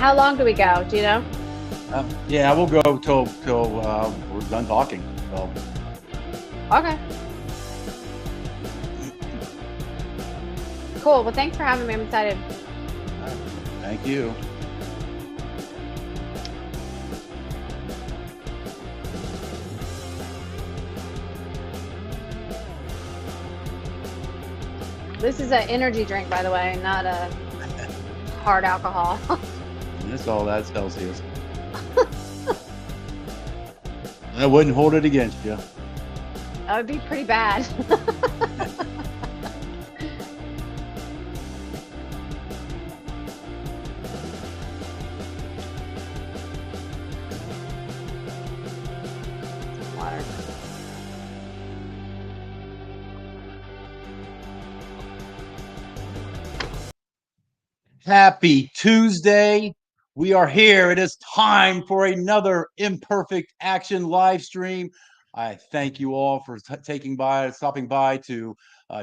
How long do we go? Do you know? Yeah, we'll go till we're done talking. So, Okay, cool. Well, thanks for having me. I'm excited. all right. Thank you. This is an energy drink, by the way, not a hard alcohol. And that's all that Celsius. I wouldn't hold it against you. That would be pretty bad. Water. Happy Tuesday. We are here. It is time for another Imperfect Action live stream. I thank you all for stopping by to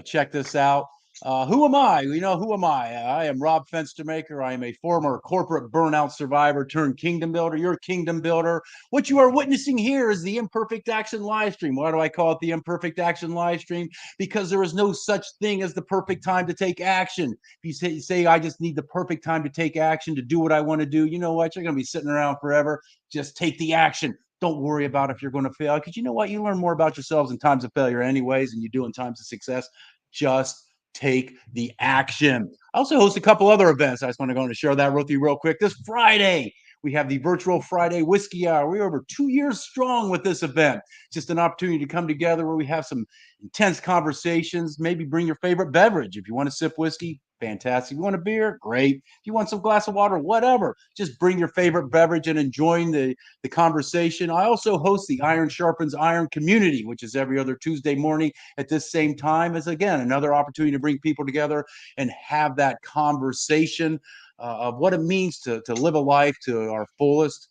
check this out. Who am I? Who am I? I am Rob Fenstermaker. I am a former corporate burnout survivor turned kingdom builder. You're a kingdom builder. What you are witnessing here is the Imperfect Action live stream. Why do I call it the Imperfect Action live stream? Because there is no such thing as the perfect time to take action. If you say I just need the perfect time to take action to do what I want to do, you know what? You're going to be sitting around forever. Just take the action. Don't worry about if you're going to fail, because you know what? You learn more about yourselves in times of failure anyways than you do in times of success. Just take the action. I also host a couple other events. I just want to go and share that with you real quick. This Friday, we have the virtual Friday Whiskey Hour. We're over 2 years strong with this event. Just an opportunity to come together where we have some intense conversations. Maybe bring your favorite beverage. If you want to sip whiskey, fantastic. If you want a beer, great. If you want some glass of water, whatever. Just bring your favorite beverage and enjoying the conversation. I also host the Iron Sharpens Iron community, which is every other Tuesday morning at this same time. As again, another opportunity to bring people together and have that conversation of what it means to live a life to our fullest.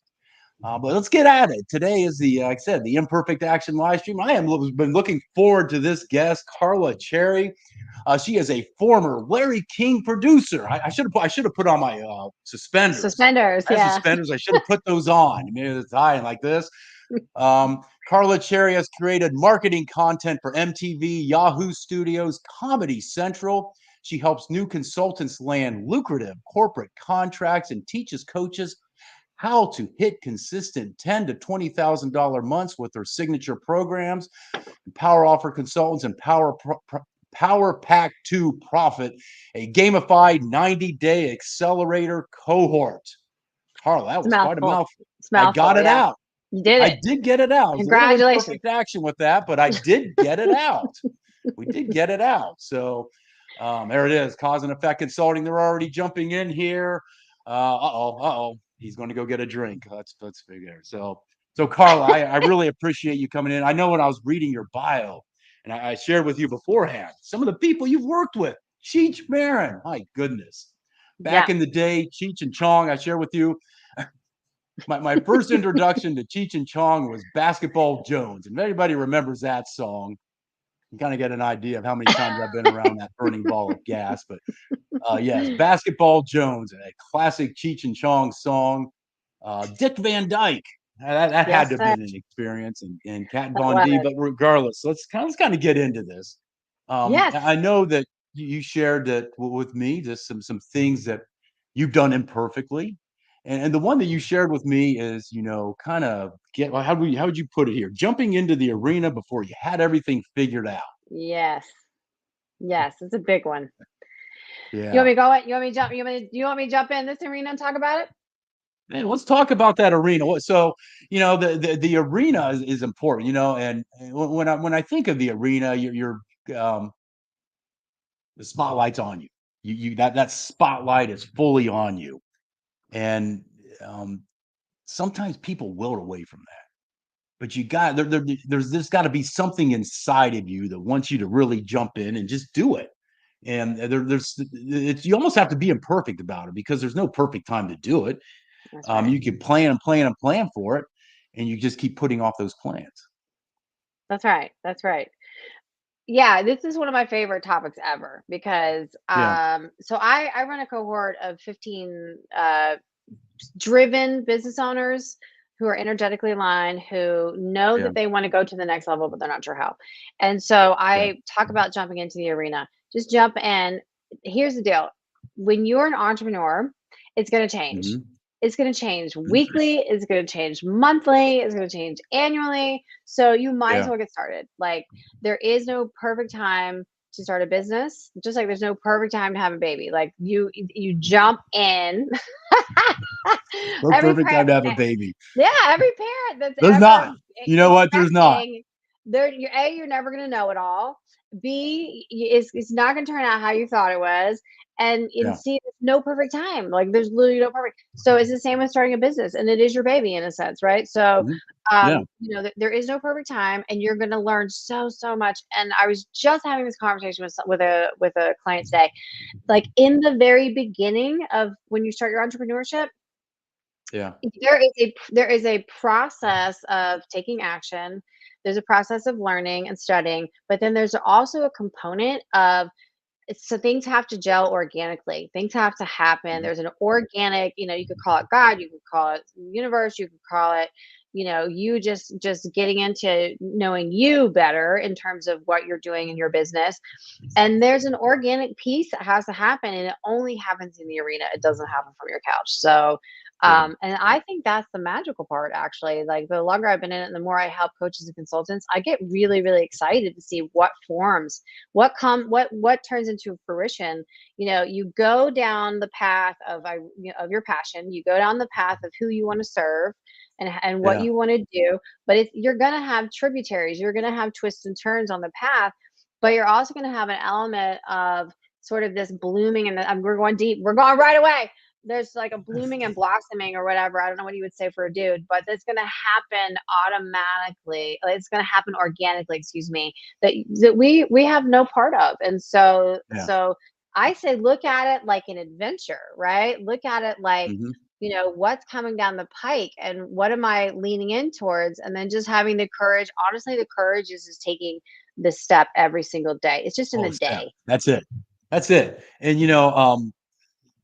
But let's get at it. Today is like I said, the Imperfect Action live stream. I have been looking forward to this guest, Carla Cherry. She is a former Larry King producer. I should have put on my suspenders. Suspenders, I have yeah. suspenders. I should have put those on. Maybe it's tying like this. Carla Cherry has created marketing content for MTV, Yahoo Studios, Comedy Central. She helps new consultants land lucrative corporate contracts and teaches coaches how to hit consistent $10,000 to $20,000 months with her signature programs. Power Offer Consultants and Power Pack 2 Profit, a gamified 90-day accelerator cohort. Carla, that It's a was quite a mouthful. mouthful. It's a I got mouthful, it yeah. out. You did I it. did get it out. It was a little Congratulations. imperfect action with that, but I did get it out. We did get it out. So there it is. Cause and effect consulting. They're already jumping in here. Uh-oh. He's going to go get a drink. Let's figure. So Carla, I really appreciate you coming in. I know when I was reading your bio, and I shared with you beforehand, some of the people you've worked with. Cheech Marin, my goodness. Back Yeah. in the day, Cheech and Chong, I shared with you. My first introduction to Cheech and Chong was Basketball Jones. And if anybody remembers that song, you kind of get an idea of how many times I've been around that burning ball of gas. But yes, Basketball Jones, a classic Cheech and Chong song. Dick Van Dyke, that had Yes, to have sir. been an experience, and Kat That Von D. was. But regardless, let's kind of get into this. Yes. I know that you shared that with me, just some things that you've done imperfectly, and the one that you shared with me is, kind of how would you put it here? Jumping into the arena before you had everything figured out. Yes. Yes. It's a big one. You want Yeah. me to go? You want me to jump? You want me to jump in this arena and talk about it? Man, let's talk about that arena. So, the arena is important, and when I think of the arena, um, the spotlight's on you. That spotlight is fully on you, and um, sometimes people wilt away from that. But there's got to be something inside of you that wants you to really jump in and just do it. And you almost have to be imperfect about it, because there's no perfect time to do it. That's right. You can plan and plan and plan for it, and you just keep putting off those plans. That's right. That's right. Yeah, this is one of my favorite topics ever because Yeah. so I run a cohort of 15 driven business owners who are energetically aligned, who know Yeah. that they want to go to the next level, but they're not sure how. And so Yeah. I talk about jumping into the arena. Just jump in. Here's the deal. When you're an entrepreneur, it's going to change. Mhm. It's going to change weekly, it's going to change monthly, it's going to change annually. So you might as Yeah. well get started. Like there is no perfect time to start a business, just like there's no perfect time to have a baby. Like you jump in. No Every perfect parent, time to have a baby. yeah, every parent that's There's ever not. You know what? There's not. expecting, you're never gonna know it all. B, it's not gonna turn out how you thought it was. And Yeah. C, there's no perfect time. Like there's literally no perfect. So it's the same with starting a business, and it is your baby in a sense, right? So, Mhm. Yeah. there is no perfect time, and you're gonna learn so much. And I was just having this conversation with a client today. Like in the very beginning of when you start your entrepreneurship, Yeah. there is a process of taking action. There's a process of learning and studying, but then there's also a component of, so things have to gel organically. Things have to happen. Mhm. There's an organic, you could call it God, you could call it universe, you could call it, you just getting into knowing you better in terms of what you're doing in your business. And there's an organic piece that has to happen, and it only happens in the arena. It doesn't happen from your couch. So, Yeah. and I think that's the magical part, actually. Like the longer I've been in it, the more I help coaches and consultants, I get really, really excited to see what forms, what turns into fruition. You go down the path of your passion. You go down the path of who you want to serve, and what Yeah. you want to do. But you're gonna have tributaries. You're gonna have twists and turns on the path, but you're also going to have an element of sort of this blooming, and we're going deep. We're going right away. There's like a blooming and blossoming or whatever. I don't know what you would say for a dude, but that's going to happen automatically. It's going to happen organically, excuse me, that we have no part of. And so Yeah. I say look at it like an adventure, right? Look at it like, Mhm. what's coming down the pike and what am I leaning in towards? And then just having the courage. Honestly, the courage is taking the step every single day. It's just in Oh, the step. day. That's it. That's it. And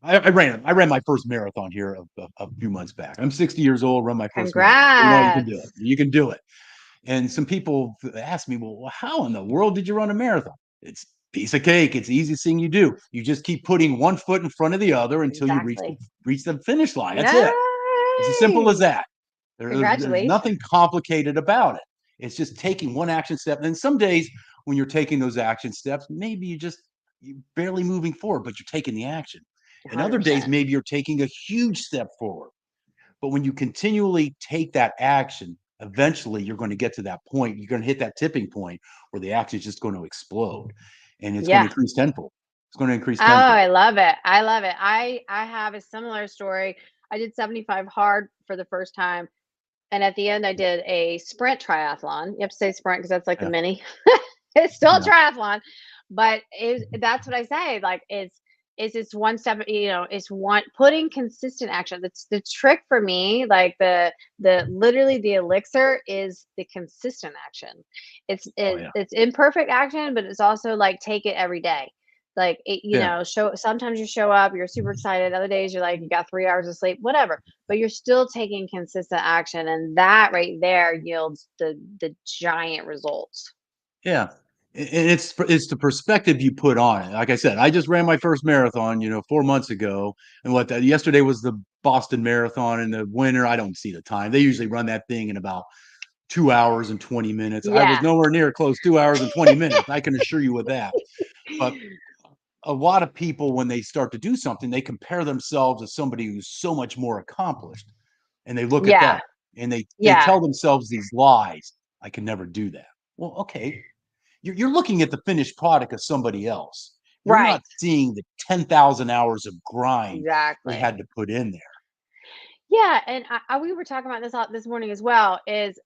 I ran my first marathon here a few months back. I'm 60 years old. Run my first marathon. You can do it. Congrats. You can do it. And some people ask me, well, how in the world did you run a marathon? It's piece of cake. It's the easiest thing you do. You just keep putting one foot in front of the other until you reach the Exactly. reach the finish line. That's it. It's as simple as Yay. that. There's nothing Congratulations. complicated about it. It's just taking one action step. And some days when you're taking those action steps, maybe you're barely moving forward, but you're taking the action. And other days, 100%. maybe you're taking a huge step forward. But when you continually take that action, eventually you're going to get to that point. You're going to hit that tipping point where the action is just going to explode and it's going to Yeah. increase tenfold. It's going to increase Oh, tenfold. I love it. I love it. I have a similar story. I did 75 hard for the first time. And at the end, I did a sprint triathlon. You have to say sprint because that's like the Yeah. mini. It's still a Yeah. triathlon, but that's what I say. Like it's one step. It's one putting consistent action. That's the trick for me. Like the literally the elixir is the consistent action. It's Oh, it, yeah. it's imperfect action, but it's also like take it every day. Like Yeah. show. Sometimes you show up, you're super excited. Other days you're like you got 3 hours of sleep, whatever, but you're still taking consistent action, and that right there yields the giant results. Yeah. And it's the perspective you put on it. Like I said, I just ran my first marathon, 4 months ago. And yesterday was the Boston Marathon in the winter. I don't see the time. They usually run that thing in about 2 hours and 20 minutes. I was Yeah. nowhere near close 2 hours and 20 minutes. I can assure you of that. But a lot of people, when they start to do something, they compare themselves to somebody who's so much more accomplished. And they look at Yeah. that and they Yeah. tell themselves these lies. I can never do that. Well, okay. You're looking at the finished product of somebody else. You're Right. not seeing the 10,000 hours of grind they Exactly. had to put in there. Yeah, and we were talking about this morning as well. Is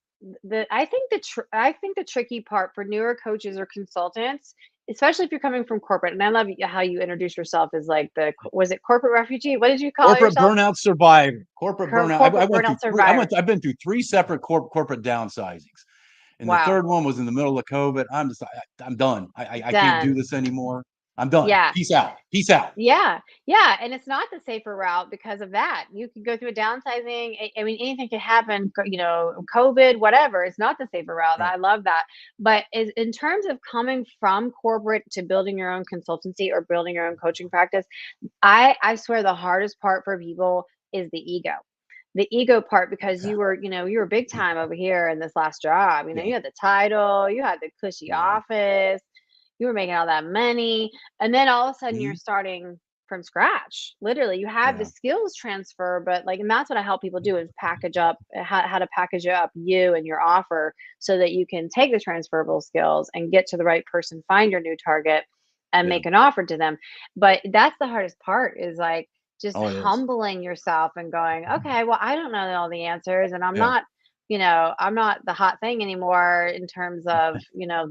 I think the tricky part for newer coaches or consultants, especially if you're coming from corporate, and I love how you introduce yourself as like was it corporate refugee? What did you call Corporate yourself? burnout survivor. Corporate burnout. I Corporate went through burnout three. survivor. I've been through three separate corporate downsizings, and the Wow. third one was in the middle of COVID. I'm done. I can't do Done. this anymore. I'm done. Yeah. Peace out. Peace out. Yeah, yeah, and it's not the safer route because of that. You could go through a downsizing. I mean, anything could happen. COVID, whatever. It's not the safer route. Right. I love that. But in terms of coming from corporate to building your own consultancy or building your own coaching practice, I swear the hardest part for people is the ego part, because Yeah. you were big time over here in this last job. Yeah. You had the title, you had the cushy Yeah. office, you were making all that money, and then all of a sudden you're Mhm. starting from scratch. Literally, you have the Yeah. skills transfer, but like, and that's what I help people do, is package up how to package up you and your offer so that you can take the transferable skills and get to the right person, find your new target, and Yeah. make an offer to them. But that's the hardest part, is like just Oh, it is. humbling yourself and going, okay, well, I don't know all the answers, and Yeah. I'm not the hot thing anymore in terms of,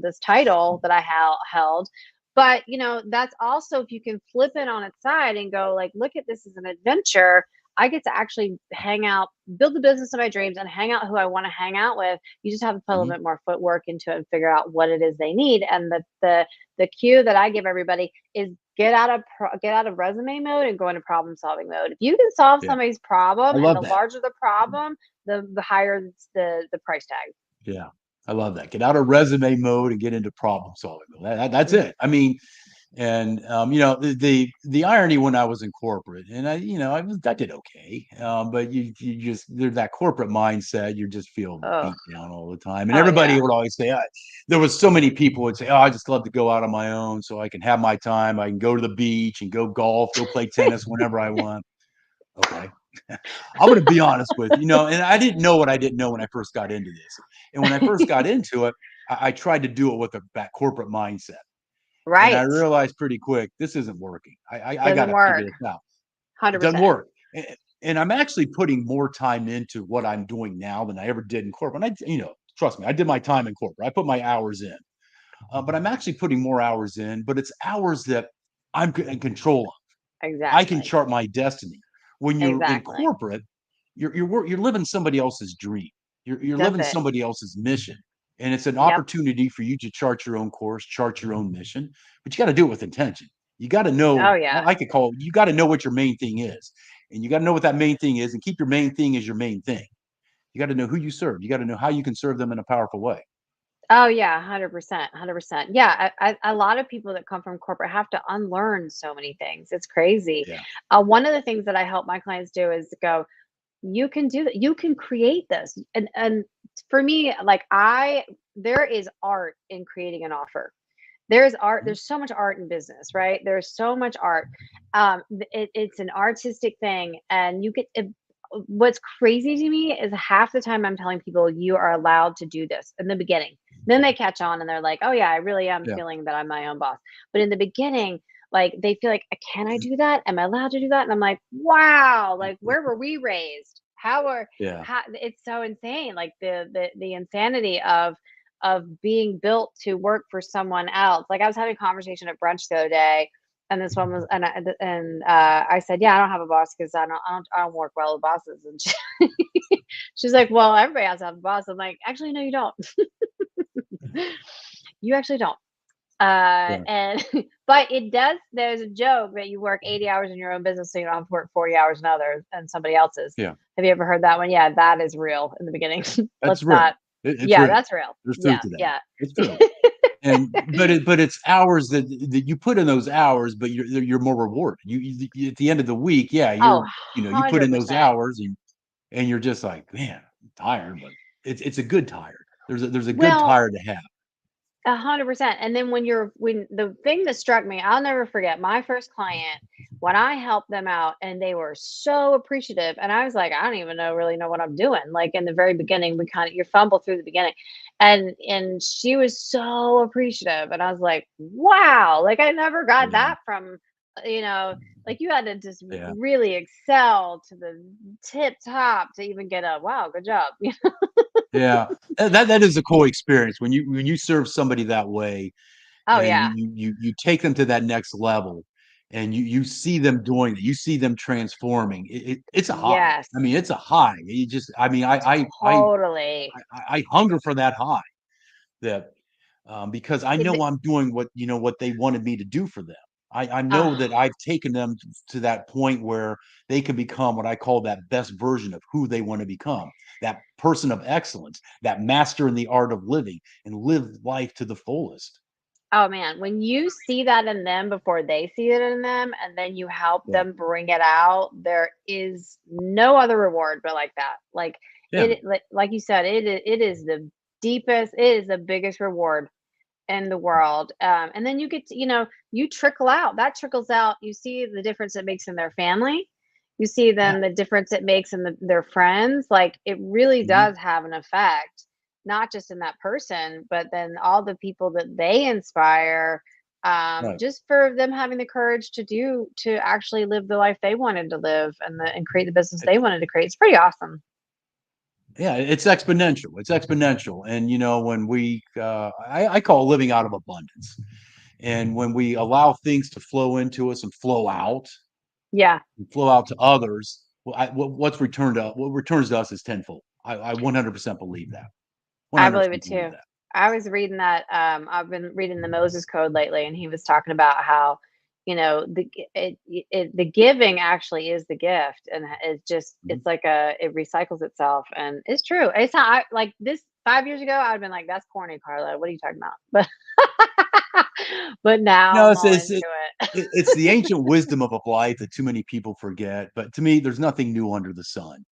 this title that I held. But, that's also, if you can flip it on its side and go, like, look at this as an adventure. I get to actually hang out, build the business of my dreams, and hang out who I want to hang out with. You just have to put a little Mhm. bit more footwork into it and figure out what it is they need. And the cue that I give everybody is get out of resume mode and go into problem solving mode. If you can solve Yeah. somebody's I problem, and love the that. larger the problem, the higher the price tag. Yeah. I love that. Get out of resume mode and get into problem solving mode. That's Mhm. it. I mean, and the irony when I was in corporate, and I did okay, but you just there's that corporate mindset. You just feel Oh, beat down all the time, and oh everybody yeah. would always say, there was so many people would say, "Oh, I just love to go out on my own, so I can have my time. I can go to the beach and go golf, go play tennis whenever I want." Okay. I'm going to be honest with and I didn't know what I didn't know when I first got into this. And when I first got into it, I tried to do it with that corporate mindset. And I Right. realized pretty quick, this isn't working. I got Doesn't to figure work. this out. It doesn't 100%. work. And I'm actually putting more time into what I'm doing now than I ever did in corporate. And trust me, I did my time in corporate. I put my hours in, but I'm actually putting more hours in. But it's hours that I'm in control of. I can Exactly. chart my destiny. When you're in Exactly. corporate, you're living somebody else's dream. You're That's living it. somebody else's mission, and it's an Yep. opportunity for you to chart your own course, chart your own mission. But you got to do it with intention. You got to Oh know. yeah. I could call. You got to know what your main thing is, and you got to know what that main thing is, and keep your main thing as your main thing. You got to know who you serve. You got to know how you can serve them in a powerful way. Oh yeah, 100%, 100%. Yeah, a lot of people that come from corporate have to unlearn so many things. It's crazy. Yeah. One of the things that I help my clients do is go, you can do that. You can create this. And for me, like, there is art in creating an offer. There's art. Mhm. There's so much art in business, right? There's so much art. It's an artistic thing, and what's crazy to me is half the time I'm telling people you are allowed to do this in the beginning. Then they catch on and they're like, "Oh yeah, I really am Yeah. feeling that I'm my own boss." But in the beginning, like, they feel like, "Can I do that? Am I allowed to do that?" And I'm like, "Wow, like, where were we raised? Yeah. How it's so insane, like the insanity of being built to work for someone else." Like, I was having a conversation at brunch the other day, and this one was, I said, "Yeah, I don't have a boss because I don't work well with bosses." And she's like, "Well, everybody has to have a boss." I'm like, "Actually, no, you don't. You actually don't." Yeah. And but it does. There's a joke that you work 80 hours in your own business, so you don't have to work 40 hours in others and somebody else's. Yeah. Have you ever heard that one? Yeah, that is real in the beginning. That's Let's real. not. It's Yeah, real. that's real. There's truth Yeah, to that. yeah. It's true. And but it's hours that you put in those hours, but you're more rewarded. At the end of the week, yeah, Oh, you put in those 100%. hours, and you're just like, man, I'm tired, but it's a good tired. There's a good Well, tired to have. 100%. And then when the thing that struck me, I'll never forget my first client, when I helped them out and they were so appreciative. And I was like, I don't even really know what I'm doing. Like, in the very beginning, you fumble through the beginning. And she was so appreciative. And I was like, wow, like, I never got Yeah, that from, you know, like, you had to just yeah, really excel to the tip top to even get a wow, good job. yeah. That is a cool experience when you serve somebody that way, Oh and yeah. you take them to that next level, and you see them doing it, you see them transforming. It's a high. Yes. I mean, it's a high. You just, I mean, Totally. I hunger for that high, that because I It know I'm doing what they wanted me to do for them. I know Ah, that I've taken them to that point where they can become what I call that best version of who they want to become, that person of excellence, that master in the art of living, and live life to the fullest. oh man, when you see that in them before they see it in them, and then you help Yeah. them bring it out, there is no other reward but like that. Like Yeah. like you said, it is the deepest, it is the biggest reward in the world. And then you get to, you trickle out. That trickles out. You see the difference it makes in their family. You see Yeah. them the difference it makes in their friends. Like it really Mhm. does have an effect, not just in that person, but then all the people that they inspire. Right. Just for them having the courage to actually live the life they wanted to live and create the business they wanted to create. It's pretty awesome. Yeah, it's exponential. It's exponential. And when I call living out of abundance. And when we allow things to flow into us Yeah, and flow out to others, what returns to us is tenfold. I 100% believe that. I believe it 100% believe too. that. I was reading that, I've been reading the Moses Code lately, and he was talking about how, the giving actually is the gift, and it's just Mhm. it's like it recycles itself, and it's true. It's not like this 5 years ago. I'd been like, "That's corny, Carla. What are you talking about?" But now No, I'm it's all it's into it, it. it's the ancient wisdom of life that too many people forget. But to me, there's nothing new under the sun.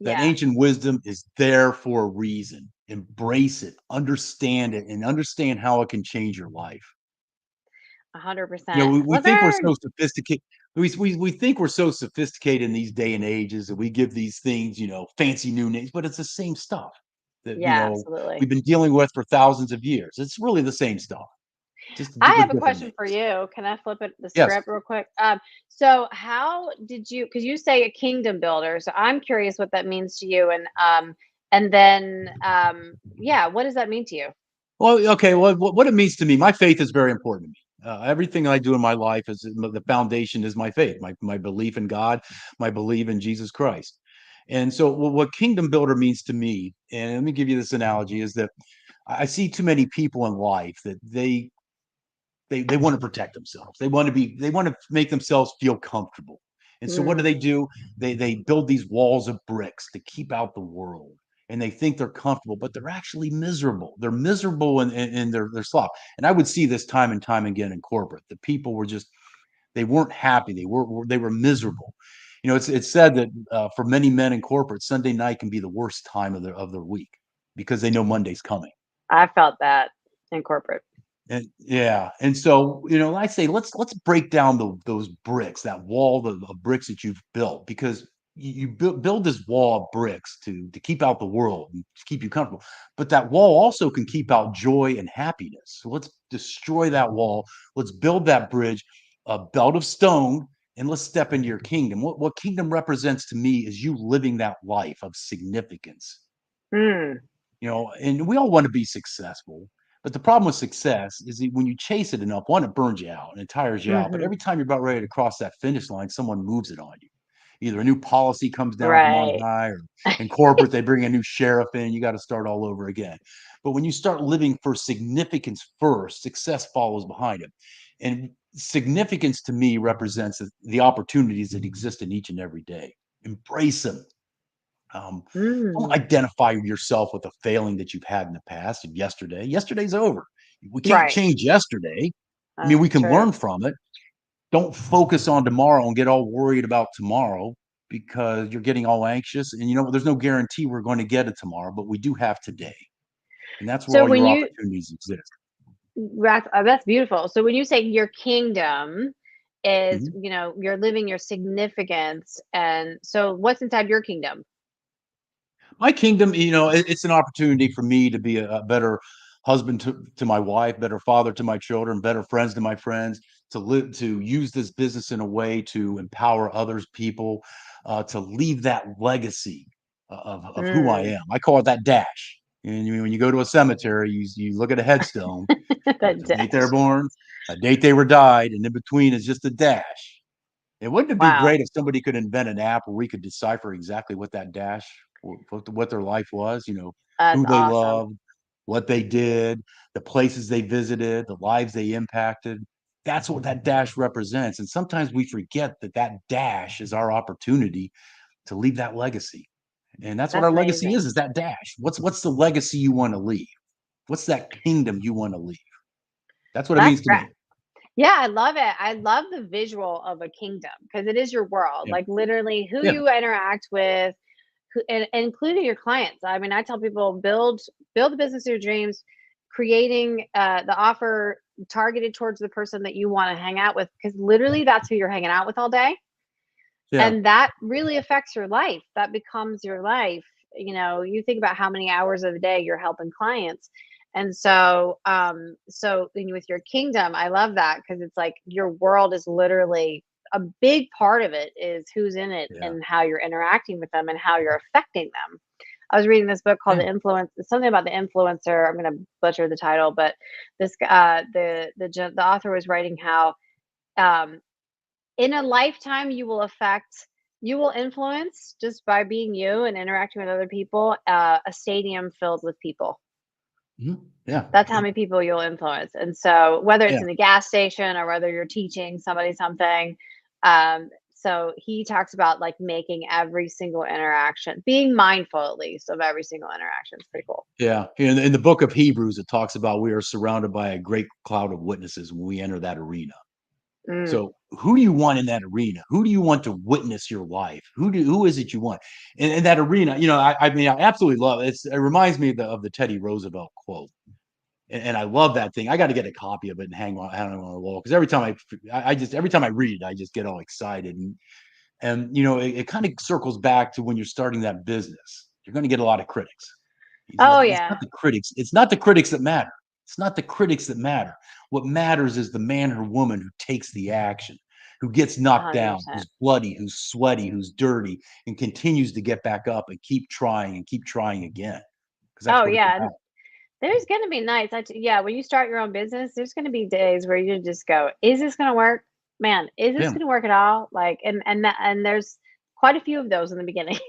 That Yeah, ancient wisdom is there for a reason. Embrace it, and understand how it can change your life. 100%. We think we're Laverne. so sophisticated. We think we're so sophisticated in these day and ages that we give these things, fancy new names, but it's the same stuff that, Yeah, absolutely. we've been dealing with for thousands of years. It's really the same stuff, just I have with a different question for names. you. Can I flip it the Yes. script real quick? So how did you, because you say a kingdom builder, so I'm curious what that means to you, and then yeah, what does that mean to you? Well, okay. Well, what it means to me, my faith is very important to me. Everything I do in my life is the foundation is my faith, my belief in God, my belief in Jesus Christ. And so, what kingdom builder means to me, and let me give you this analogy, is that I see too many people in life that they want to protect themselves. They want to make themselves feel comfortable. And so what Mm, do? They build these walls of bricks to keep out the world. And they think they're comfortable, but they're actually miserable. They're miserable in their sloth. And I would see this time and time again in corporate. The people were just they weren't happy. They were miserable. It's said that for many men in corporate, Sunday night can be the worst time of their week because they know Monday's coming. I felt that in corporate. And yeah, and so I say let's break down those bricks, that wall of bricks that you've built, because you build this wall of bricks to keep out the world and to keep you comfortable. But that wall also can keep out joy and happiness. So let's destroy that wall. Let's build that bridge, a belt of stone, and let's step into your kingdom. What kingdom represents to me is you living that life of significance. Mm, And we all want to be successful. But the problem with success is that when you chase it enough, one, it burns you out and it tires you out. But hmm. every time you're about ready to cross that finish line, someone moves it on you. Either a new policy comes down from on Right. high, or in corporate, they bring a new sheriff in, you got to start all over again. But when you start living for significance first, success follows behind it. And significance to me represents the opportunities that exist in each and every day. Embrace them. Um, don't Mm, identify yourself with a failing that you've had in the past of yesterday. Yesterday's over. We can't right. change yesterday. I mean, we That's can true. learn from it. Don't focus on tomorrow and get all worried about tomorrow because you're getting all anxious. And there's no guarantee we're going to get it tomorrow, but we do have today. And that's where So all when your you opportunities exist. that's beautiful. So when you say your kingdom is, Mhm. you're living your significance, and so what's inside your kingdom? My kingdom, it's an opportunity for me to be a better husband to my wife, better father to my children, better friends to my friends, to use this business in a way to empower others, people, to leave that legacy of who I Mm, am. I call it that dash. And when you go to a cemetery, you look at a headstone, that the date they're dash. born, a date they were died, and in between is just a dash. And wouldn't it be Wow, great if somebody could invent an app where we could decipher exactly what that dash, what their life was, that's who they awesome. loved, what they did, the places they visited, the lives they impacted. That's what that dash represents. And sometimes we forget that that dash is our opportunity to leave that legacy. And that's what That's our legacy amazing. is that dash. What's the legacy you want to leave? What's that kingdom you want to leave? That's what it That's means to great. me. Yeah, I love it. I love the visual of a kingdom because it is your world. Yeah. Like literally who Yeah. you interact with, who, and including your clients. I mean, I tell people build the business of your dreams, creating the offer targeted towards the person that you want to hang out with because literally that's who you're hanging out with all day. Yeah. And that really affects your life. That becomes your life. You know, you think about how many hours of the day you're helping clients. And so, with your kingdom, I love that because it's like your world is literally a big part of it is who's in it Yeah. and how you're interacting with them and how you're affecting them. I was reading this book called Yeah. The Influence, something about the influencer. I'm going to butcher the title, but the author was writing how um, in a lifetime you will influence just by being you and interacting with other people a stadium filled with people. Yeah. That's how many people you'll influence. And so whether it's Yeah. in a gas station or whether you're teaching somebody something, so he talks about like making every single interaction, being mindful at least of every single interaction. It's pretty cool. Yeah. In the book of Hebrews, it talks about we are surrounded by a great cloud of witnesses when we enter that arena. Mm. So who do you want in that arena? Who do you want to witness your life? Who is it you want in that arena? I mean, I absolutely love it. It reminds me of the Teddy Roosevelt quote, and I love that thing. I got to get a copy of it and hang on the wall because every time I read it, I just get all excited and it kind of circles back to when you're starting that business. You're going to get a lot of critics. Oh It's yeah, not the critics. It's not the critics that matter. It's not the critics that matter. What matters is the man or woman who takes the action, who gets knocked down, 100%. who's bloody, who's sweaty, who's dirty, and continues to get back up and keep trying again. Because that's Oh what it's yeah. about. There's gonna be nights, yeah, when you start your own business, there's gonna be days where you just go, "Is this gonna work? Man, is this Yeah, gonna work at all?" Like, and there's quite a few of those in the beginning.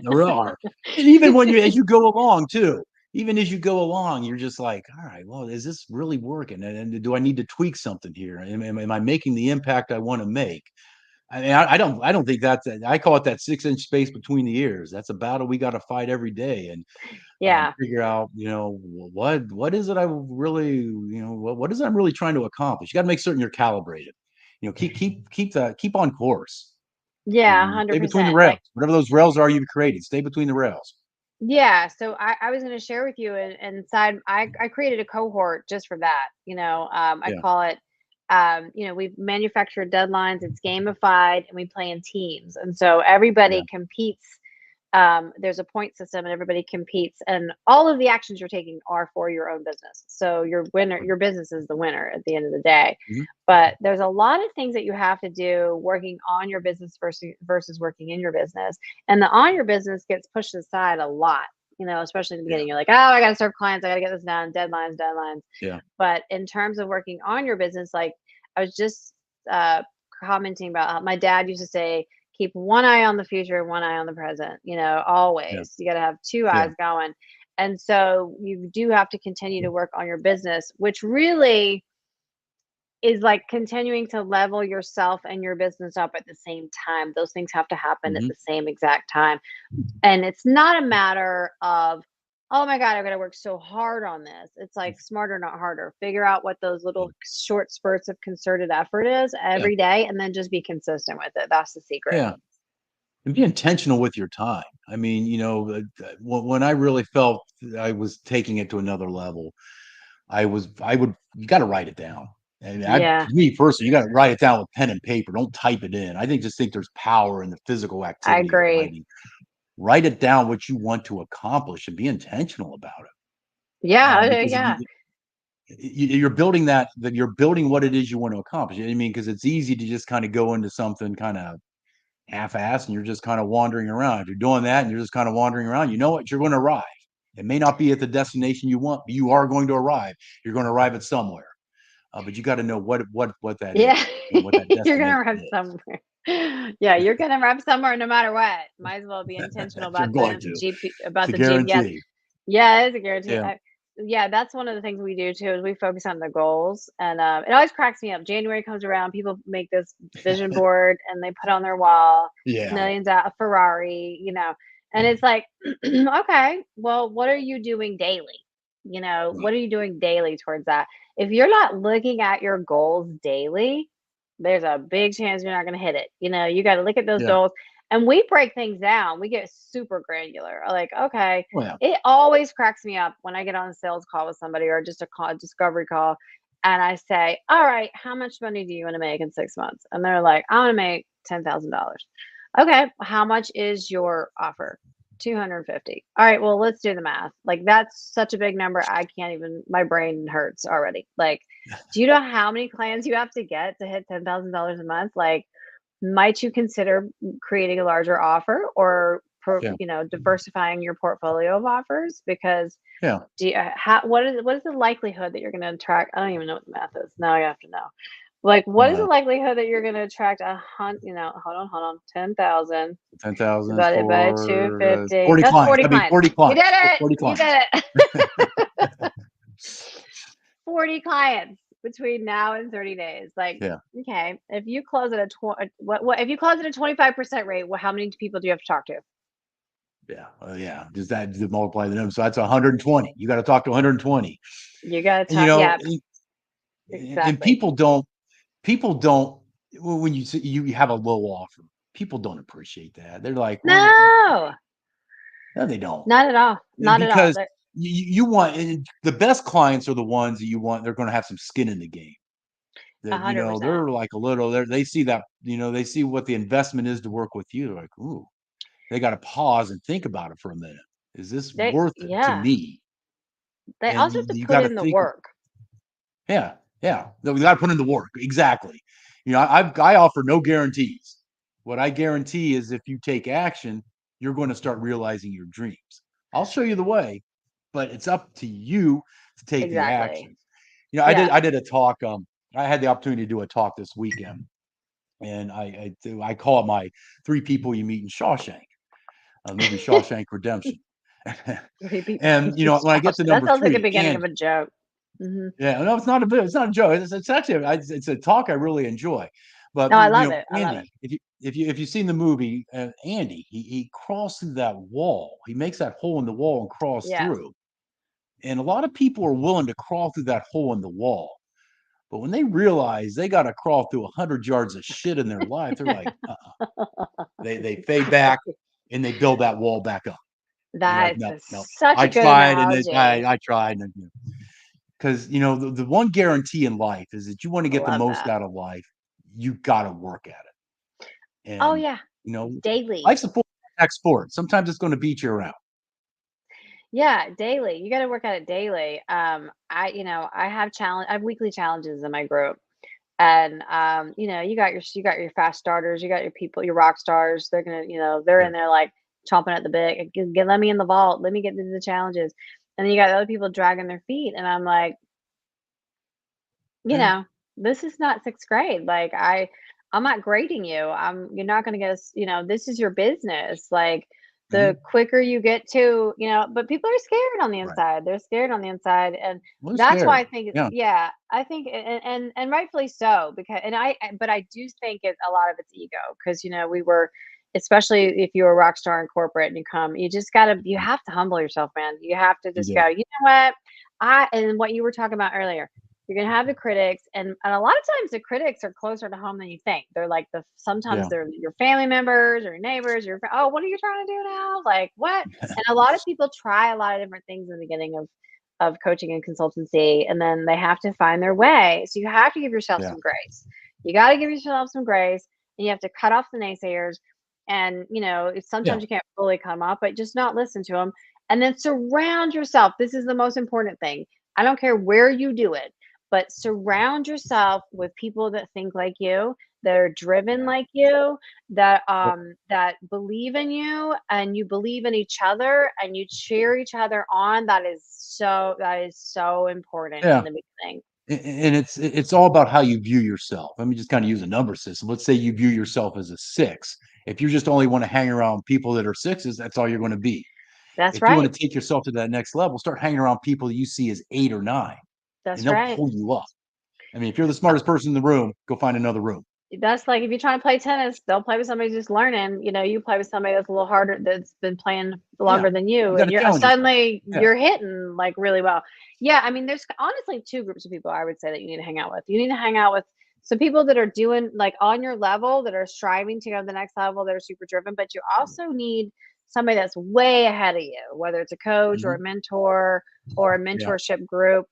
there are. And even as you go along too, even as you go along, you're just like, all right, well, is this really working? And do I need to tweak something here? Am I making the impact I want to make? I mean, I don't think I call it that 6-inch space between the ears. That's a battle we got to fight every day and Yeah. figure out, what is it I really, what is it I'm really trying to accomplish? You got to make certain you're calibrated. Keep on course Yeah, and stay between the 100%. rails. Like, Whatever those rails are you've created, stay between the rails. yeah, so I was gonna share with you inside I created a cohort just for that, I Yeah, call it, we manufacture deadlines, it's gamified, and we play in teams, and so yeah, everybody competes. There's a point system and everybody competes and all of the actions you're taking are for your own business. So your business is the winner at the end of the day. mhm, But there's a lot of things that you have to do working on your business versus working in your business. And the on your business gets pushed aside a lot, especially in the yeah, beginning. You're like, oh, I got to serve clients. I got to get this done. Deadlines. yeah, But in terms of working on your business, like I was just uh, commenting about how my dad used to say, keep one eye on the future, one eye on the present, yeah, always. You got to have two yeah, eyes going. And so you do have to continue to work on your business, which really is like continuing to level yourself and your business up at the same time. Those things have to happen at mhm, the same exact time. And it's not a matter of, oh my God, I've got to work so hard on this. It's like smarter, not harder. Figure out what those little short spurts of concerted effort is yeah, every day and then just be consistent with it. That's the secret. yeah. And be intentional with your time. I mean, when I really felt I was taking it to another level, you got to write it down. And Yeah, me personally, you got to write it down with pen and paper. Don't type it in. Just think there's power in the physical I activity of agree. writing. Write it down what you want to accomplish and be intentional about it. Yeah, Because yeah, you're building you're building what it is you want to accomplish. I mean, because it's easy to just kind of go into something kind of half-assed and you're just kind of wandering around. If you're doing that and you're just kind of wandering around, you know what? You're going to arrive. It may not be at the destination you want, but you are going to arrive. You're going to arrive at somewhere. But you got to know what that is, yeah. what that You're gonna destination rep is. somewhere. Yeah, you're gonna rep somewhere no matter what. Might as well be intentional You're about going to. about It's a the GPS. guarantee. Yeah, it is a guarantee. Yeah. yeah, that's one of the things we do too, is we focus on the goals, and, it always cracks me up. January comes around, people make this vision board, and they put on their wall, Yeah. millions out a Ferrari, and it's like, "Okay, well, what are you doing daily?" What Right. are you doing daily towards that? If you're not looking at your goals daily, there's a big chance you're not gonna hit it. You gotta look at those Yeah. goals, and we break things down. We get super granular. Like, okay, Well, it always cracks me up when I get on a sales call with somebody or just a discovery call, and I say, "All right, how much money do you want to make in 6 months?" And they're like, "I want to make $10,000." Okay, how much is your offer? 250. All right, well, let's do the math. Like, that's such a big number. I can't even, my brain hurts already. Like, do you know how many clients you have to get to hit $10,000 a month? Like, might you consider creating a larger offer or yeah. diversifying your portfolio of offers? Because Yeah. what is the likelihood that you're going to attract? I don't even know what the math is. Now I have to know. Like, what is the No. likelihood that you're going to attract hold on, 10,000 10,000 divided by for 250? 40 That's clients. 40 I mean, clients. 40 You did clients. it. 40 You clients. did it. 40 clients between now and 30 days. Like, Yeah. okay, if you close at a what if you close at a 25% rate, how many people do you have to talk to? Yeah. Yeah. Just that to multiply the number. So that's 120. You got to talk to 120. You got to And talk. Yeah, and exactly. people don't when you have a low offer, people don't appreciate that. They're like, well, No, no, they don't. not at all. Not at all. Because you want the best clients are the ones that you want. They're going to have some skin in the game. A That hundred percent. they're like a little. They see that they see what the investment is to work with you. They're like, ooh, they got to pause and think about it for a minute. Is this worth it to Yeah. me? They And also have to you put got to in the think. work. Yeah, yeah. No, we got to put in the work. Exactly. I offer no guarantees. What I guarantee is if you take action, you're going to start realizing your dreams. I'll show you the way, but it's up to you to take the Exactly. action. Yeah. I did a talk. I had the opportunity to do a talk this weekend, and I call it my three people you meet in Shawshank, movie Shawshank Redemption. 3 people. And when I get to That number sounds like the three, beginning of a joke. Mhm. yeah, no, it's not a joke. It's actually it's a talk I really enjoy. But No, I love it. I love it. Andy, if you've seen the movie, Andy, he crawls through that wall. He makes that hole in the wall and crawls Yeah. through. And a lot of people are willing to crawl through that hole in the wall. But when they realize they got to crawl through 100 yards of shit in their life, they're like, they fade back and they build that wall back up. And they're like, That no, is no, such I a good tried, and analogy. I tried, and because the one guarantee in life is that you want to I get the love most that. out of life, you got to work at it. Oh, And yeah. you know, Daily. life's a full contact sport. Sometimes it's going to beat you around. Yeah, daily. You gotta work at it daily. I have weekly challenges in my group. And you got your fast starters, you got your people, your rock stars. They're Yeah, in there like chomping at the bit. Let me in the vault. Let me get into the challenges. And then you got other people dragging their feet. And I'm like, you yeah, know, this is not sixth grade. Like, I'm not grading you. You're not gonna get us, this is your business. Like, the mhm, quicker you get to, but people are scared on the right. inside. They're scared on the inside. And Well, they're that's why I scared. think, Yeah, yeah, I think, and rightfully so, because, but I do think a lot of it's ego, because, especially if you're a rock star in corporate and you have to humble yourself, man. You have to you just go, do. you know what? And what you were talking about earlier, you're gonna have the critics, and a lot of times the critics are closer to home than you think. They're like sometimes Yeah, they're your family members or your neighbors. Oh, what are you trying to do now? Like, what? And a lot of people try a lot of different things in the beginning of coaching and consultancy, and then they have to find their way. So you have to give yourself yeah, some grace. You got to give yourself some grace, and you have to cut off the naysayers. And yeah, sometimes you can't fully cut them off, but just not listen to them. And then surround yourself. This is the most important thing. I don't care where you do it, but surround yourself with people that think like you, that are driven yeah. like you, that Well, that believe in you, and you believe in each other, and you cheer each other on. That is so important in yeah. the beginning. And it's all about how you view yourself. Let me just kind of use a number system. Let's say you view yourself as a six. If you just only want to hang around people that are sixes, that's all you're going to be. That's If you want right. to take yourself to that next level, start hanging around people you see as 8 or 9, and That's they'll right. pull you up. I mean, if you're the smartest person in the room, go find another room. That's like if you're trying to play tennis, don't play with somebody just learning. You play with somebody that's a little harder, that's been playing Yeah, longer than you you, got and to you're challenge yourself. suddenly Yeah. you're hitting like really well. Yeah, I mean, there's honestly two groups of people I would say that you need to hang out with. You need to hang out with some people that are doing like on your level, that are striving to go to the next level, that are super driven, but you also need somebody that's way ahead of you, whether it's a coach or a Mhm. mentor or a Yeah. mentorship group,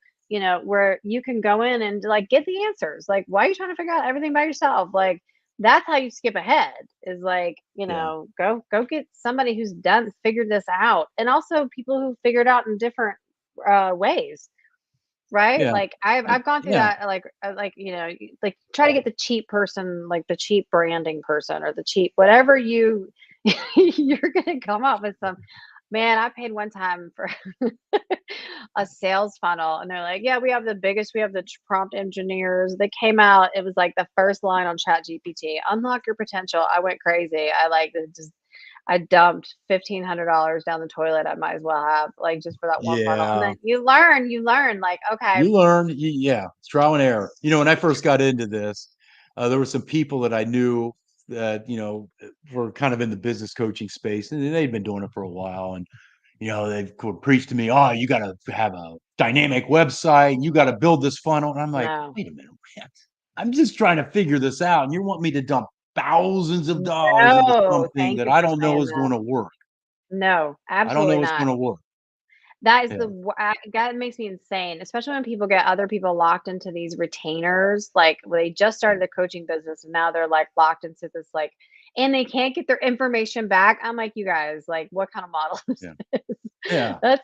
where you can go in and like get the answers. Like, why are you trying to figure out everything by yourself? Like, that's how you skip ahead, is like, Yeah. go get somebody who's done figured this out. And also people who figured out in different ways, right? Yeah. Like I've gone through Yeah. that, like, like try to get the cheap person, like the cheap branding person, or the cheap whatever you you're gonna come up with some. Man, I paid one time for a sales funnel, and they're like, "Yeah, we have the prompt engineers." They came out, it was like the first line on Chat GPT, "Unlock your potential." I went crazy. I dumped $1,500 down the toilet. I might as well have, like, just for that one funnel. And Yeah. then you learn, like, okay. You learn, yeah, it's trial and error. When I first got into this, there were some people that I knew that, were kind of in the business coaching space, and they'd been doing it for a while. And, they would preach to me, oh, you got to have a dynamic website, you got to build this funnel. And I'm like, No. wait a minute, man, I'm just trying to figure this out. And you want me to dump thousands of dollars into No, something thank that you I for don't know saying is going that. to work. No, I don't know absolutely what's not. going to work. That is Yeah. that makes me insane, especially when people get other people locked into these retainers, like, where they just started a coaching business and now they're, like, locked into this, like, and they can't get their information back. I'm like, "You guys, like, what kind of model is Yeah. this?" Yeah. That's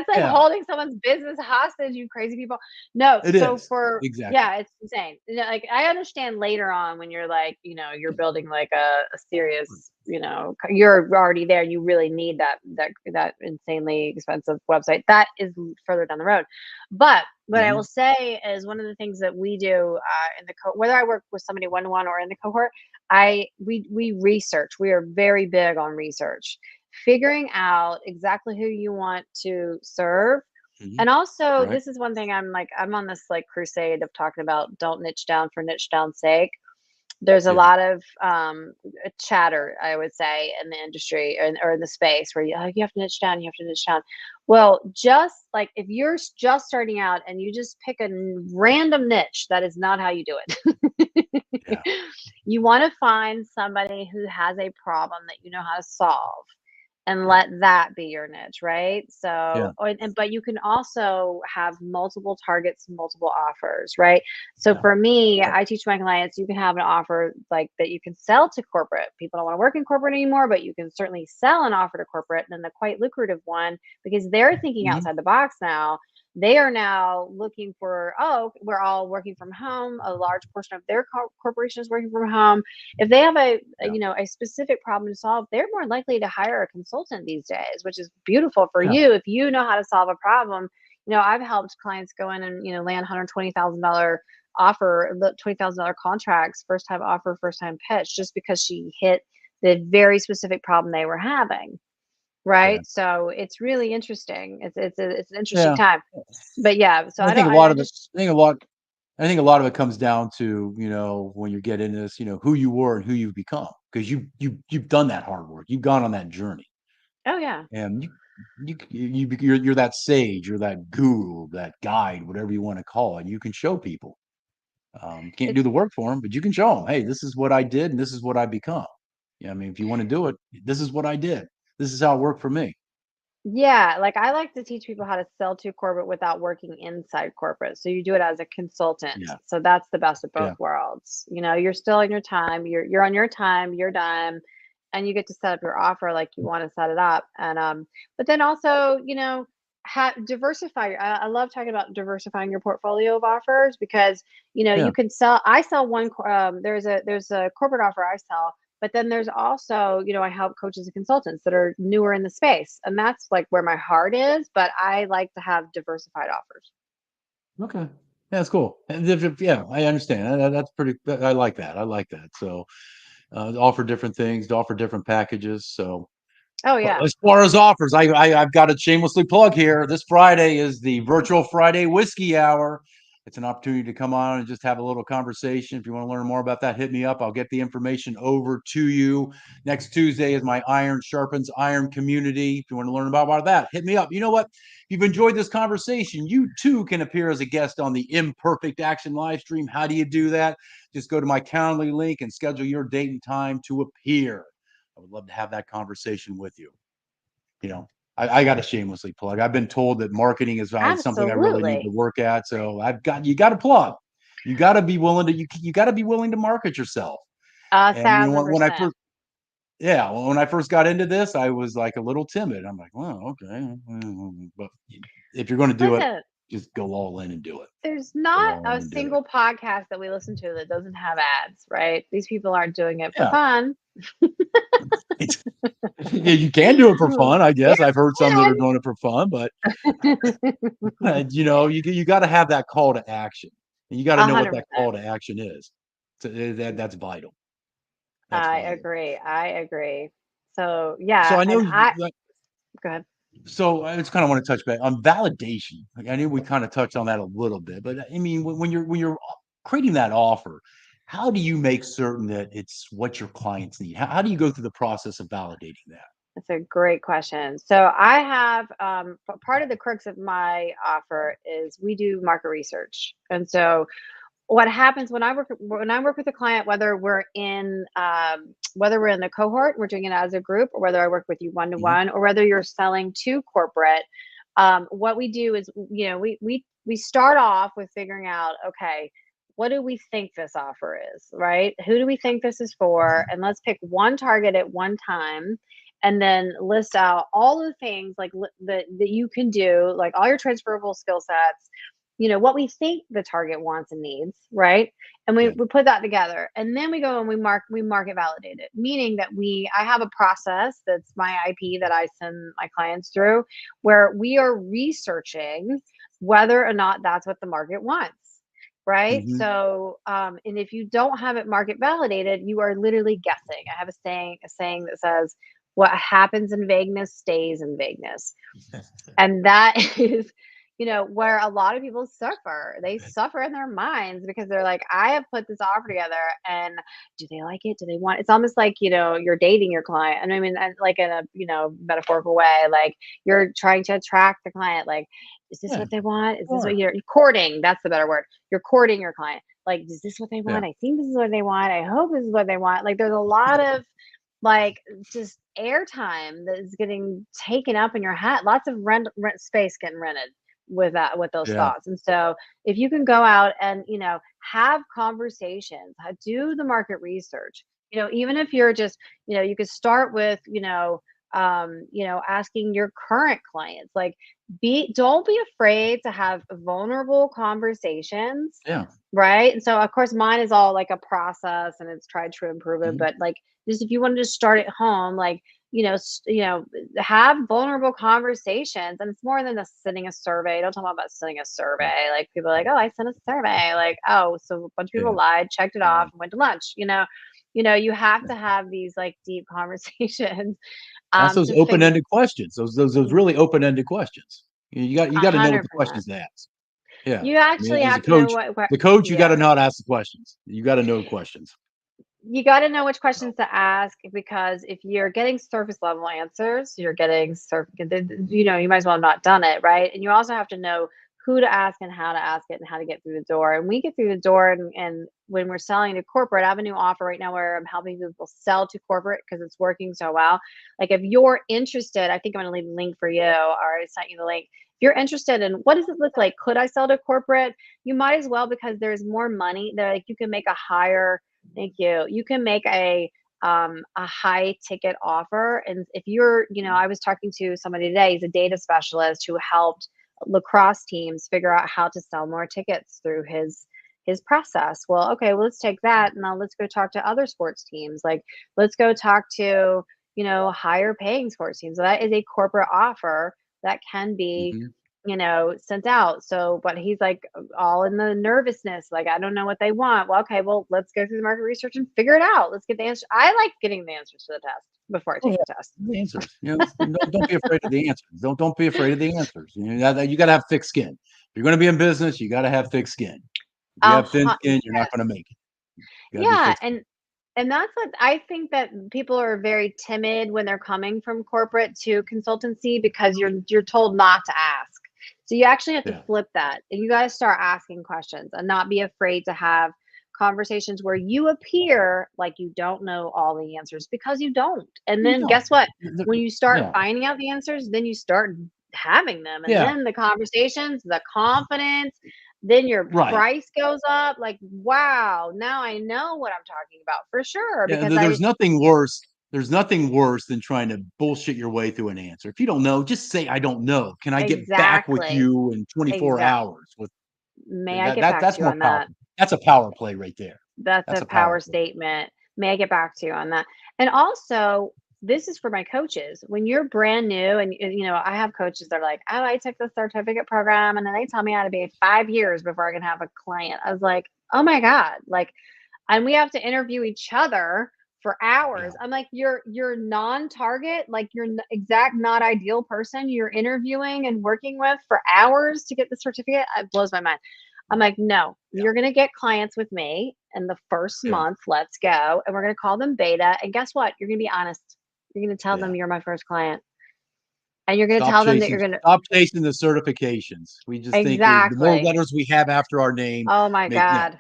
like Yeah. holding someone's business hostage, you crazy people. No, It so is. for Exactly. yeah, it's insane. Like, I understand later on when you're like, you're building like a serious, you're already there, you really need that insanely expensive website. That is further down the road. But what I will Mhm. say is one of the things that we do in the whether I work with somebody one to one or in the cohort, we research. We are very big on research, figuring out exactly who you want to serve. Mhm. And also, Right. this is one thing I'm on this like crusade of talking about, don't niche down for niche down sake. There's a Yeah. lot of chatter, I would say, in the industry, or in the space where you have to niche down, you have to niche down. Well, just like if you're just starting out and you just pick a random niche, that is not how you do it. Yeah. You want to find somebody who has a problem that you know how to solve, and Yeah. let that be your niche, right? Yeah. But you can also have multiple targets, multiple offers, right? So Yeah. for me, Yeah. I teach my clients, you can have an offer like that you can sell to corporate. People don't want to work in corporate anymore, but you can certainly sell an offer to corporate, and then the quite lucrative one, because they're thinking Mhm. outside the box now. They are now looking for, oh, we're all working from home. A large portion of their corporation is working from home. If they have Yeah. a specific problem to solve, they're more likely to hire a consultant these days, which is beautiful for Yeah. you if you know how to solve a problem. I've helped clients go in and land $120,000 offer, $20,000 contracts, first time offer, first time pitch, just because she hit the very specific problem they were having. Yeah. Right. So it's really interesting. It's an interesting Yeah. time. But yeah, so And I I don't, think a lot I of it just, I think a lot of it comes down to, when you get into this, who you were and who you've become, because you've done that hard work. You've gone on that journey. oh yeah. And you're that sage, you're that guru, that guide, whatever you want to call it. You can show people. You can't do the work for them, but you can show them, hey, this is what I did and this is what I become. Yeah, I mean, if you want to do it, this is what I did. This is how it worked for me. Yeah, like I like to teach people how to sell to corporate without working inside corporate. So you do it as a consultant. Yeah. So that's the best of both Yeah. worlds. You're still on your time. You're on your time, your dime, and you get to set up your offer like you want to set it up. And but then also, diversify. I love talking about diversifying your portfolio of offers, because Yeah. you can sell. I sell one. There's a corporate offer I sell, but then there's also, I help coaches and consultants that are newer in the space. And that's like where my heart is. But I like to have diversified offers. Okay. Yeah, that's cool. And yeah, I understand. That's pretty. I like that. I like that. So, offer different things, to offer different packages. So, Oh But yeah. as far as offers, I've got to shamelessly plug here. This Friday is the virtual Friday whiskey hour. It's an opportunity to come on and just have a little conversation. If you want to learn more about that, hit me up. I'll get the information over to you. Next Tuesday is my Iron Sharpens Iron community. If you want to learn about that, hit me up. You know what? If you've enjoyed this conversation, you too can appear as a guest on the Imperfect Action live stream. How do you do that? Just go to my Calendly link and schedule your date and time to appear. I would love to have that conversation with you. You know, I got to shamelessly plug. I've been told that marketing is something I really need to Absolutely. work at. So you got to plug. You got to be willing to you got to be willing to market yourself. A And you know thousand when I percent. first yeah, well, when I first got into this, I was like a little timid. I'm like, well, okay, but if you're going to do it, Listen, just go all in and do it. there's Go not all in a and do it. single podcast that we listen to that doesn't have ads, right? These people aren't doing it for Yeah, fun. yeah, you can do it for fun, I Yeah, guess. I've heard some that are doing it for fun, but you got to have that call to action, and you got to a know what hundred that percent. call to action is. So that's vital. That's I vital. agree. I agree. So So yeah, I know and you. go ahead. So I just kind of want to touch back on validation. Like, I knew we kind of touched on that a little bit, but I mean, when you're creating that offer, how do you make certain that it's what your clients need? How do you go through the process of validating that? That's a great question. So I have part of the crux of my offer is we do market research, and so what happens when I work with a client, whether we're in the cohort, we're doing it as a group, or whether I work with you one to Hmm. one, or whether you're selling to corporate, what we do is we start off with figuring out, okay, what do we think this offer is, right? Who do we think this is for? And let's pick one target at one time, and then list out all the things like that you can do, like all your transferable skill sets, what we think the target wants and needs, right? And we, Yeah. we put that together, and then we go and we market validate it, meaning that I have a process that's my IP that I send my clients through, where we are researching whether or not that's what the market wants, right? Hmm. So and if you don't have it market validated, you are literally guessing. I have a saying that says, what happens in vagueness stays in vagueness. And that is, where a lot of people suffer. They suffer in their minds because they're like, I have put this offer together, and do they like it? Do they want it? It's almost like, you're dating your client. And I mean, and like in a, metaphorical way, like you're trying to attract the client. Like, is this Yeah. what they want? Is this what Sure. you're courting? That's the better word. You're courting your client. Like, is this what they Yeah. want? I think this is what they want. I hope this is what they want. Like, there's a lot of like just airtime that is getting taken up in your head. Lots of rent space getting rented with those Yeah. thoughts. And so if you can go out and have conversations, do the market research. Even if you're just you could start with asking your current clients, like, be don't be afraid to have vulnerable conversations, Yeah. right? And so of course mine is all like a process and it's tried true and proven, Mhm. but like, just if you wanted to start at home, like, have vulnerable conversations. And it's more than just sending a survey. Don't talk about sending a Yeah. survey. Like, people are like, oh, I sent a survey. Like, oh, so a bunch of people Yeah. lied, checked it Yeah. off, and went to lunch. You have to have these like deep conversations Ask those to figure. open-ended questions. Those really open-ended questions. You A got to know what hundred the percent. questions to ask. Yeah. You I mean, actually as have a to know coach, where, you got yeah. to know how to ask the questions. You got to know the questions. You got to know which So, questions to ask, because if you're getting surface level answers, you're getting you might as well have not done it, right? And you also have to know who to ask and how to ask it and how to get through the door. And we get through the door, and when we're selling to corporate, I have a new offer right now where I'm helping people sell to corporate because it's working so well. Like, if you're interested, I think I'm going to leave a link for you, or I sent you the link. If you're interested in what does it look like, could I sell to corporate? You might as well, because there's more money there. Like, you can make a higher. Thank you. You can make a high ticket offer. And if you're, I was talking to somebody today, he's a data specialist who helped lacrosse teams figure out how to sell more tickets through his process. Well, okay, well, let's take that, and now let's go talk to other sports teams. Like, let's go talk to, higher paying sports teams. So that is a corporate offer that can be mhm. sent out. So, but he's like all in the nervousness, like, I don't know what they want. Well, okay, well, let's go through the market research and figure it out. Let's get the answer. I like getting the answers to the test before I Oh, take the yeah, test. the answers. Don't be afraid of the answers. Don't be afraid of the answers. You got to have thick skin. If you're going to be in business, you got to have thick skin. If you have thin skin, you're not going to make it. You got to be Yeah, thick skin. and that's what I think, that people are very timid when they're coming from corporate to consultancy, because you're told not to ask. So you actually have to Yeah, flip that, and you got to start asking questions and not be afraid to have conversations where you appear like you don't know all the answers, because you don't. And you then don't. guess what? When you start Yeah, finding out the answers, then you start having them, and yeah, then the conversations, the confidence, then your right. price goes up, like, wow, now I know what I'm talking about for sure, Yeah, because I there's nothing worse. There's nothing worse than trying to bullshit your way through an answer. If you don't know, just say I don't know. Can I get back with exactly, you in 24 exact hours? With may I that, get that back to that's you more on that? powerful. That's a power play right there. That's That's a a power power play. statement. May I get back to you on that? And also, this is for my coaches. When you're brand new, and I have coaches that are like, "Oh, I took the certificate program, and then they tell me how to be 5 years before I can have a client." I was like, "Oh my God!" Like, and we have to interview each other for Yeah, hours. I'm like, you're non-target, like you're exact not ideal person you're interviewing and working with for hours to get the certificate. It blows my mind. I'm like, no, yeah, you're gonna get clients with me in the first yeah, month. Let's go. And we're gonna call them beta. And guess what? You're gonna be honest. You're gonna tell them yeah. you're my first client. And you're gonna tell them that you're gonna Stop chasing the certifications. We just think the more exactly. letters we have after our name Oh my make God.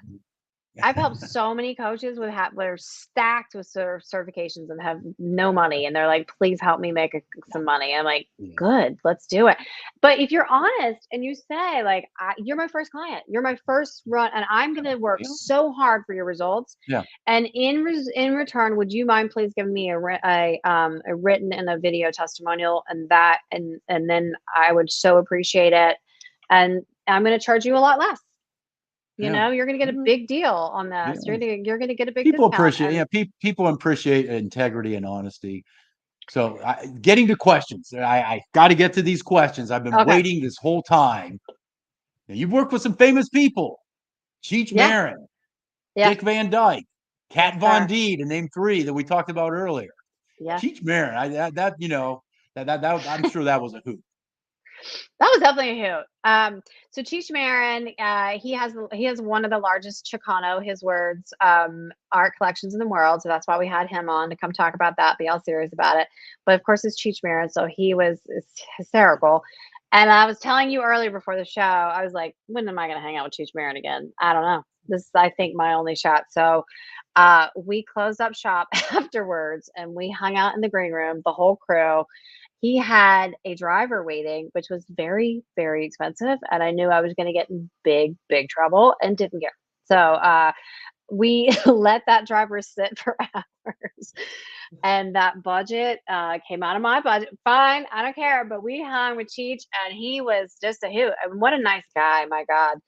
I've helped so many coaches with they're stacked with certifications and have no money, and they're like, "Please help me make some money." I'm like, yeah, "Good, let's do it." But if you're honest and you say, like, "You're my first client, you're my first run, and I'm going to work yeah, so hard for your results, yeah, and in return, would you mind please giving me a written and a video testimonial, and that, and then I would so appreciate it, and I'm going to charge you a lot less." yeah. You're gonna get a big deal on Yeah. this. You're gonna get a big People discount, appreciate, and people appreciate integrity and honesty. So, getting to questions, I got to get to these questions. I've been okay. waiting this whole time. Now, you've worked with some famous people: Cheech Yeah, Marin, yeah. Dick Van Dyke, Yes, Kat Von sir. D, to name three that we talked about earlier. Yes. Cheech Marin, that I'm sure that was a hoot. That was definitely a hoot. So Cheech Marin, he has one of the largest Chicano, his words, art collections in the world. So that's why we had him on to come talk about that, be all serious about it. But of course, it's Cheech Marin, so it's hysterical. And I was telling you earlier before the show, I was like, when am I going to hang out with Cheech Marin again? I don't know. This is, I think, my only shot. So we closed up shop afterwards, and we hung out in the green room, the whole crew. He had a driver waiting, which was very, very expensive, and I knew I was gonna get in big, big trouble, and didn't get. So, we let that driver sit for hours, and that budget, came out of my budget. Fine, I don't care, but we hung with Cheech, and he was just a hoot, and what a nice guy, my god.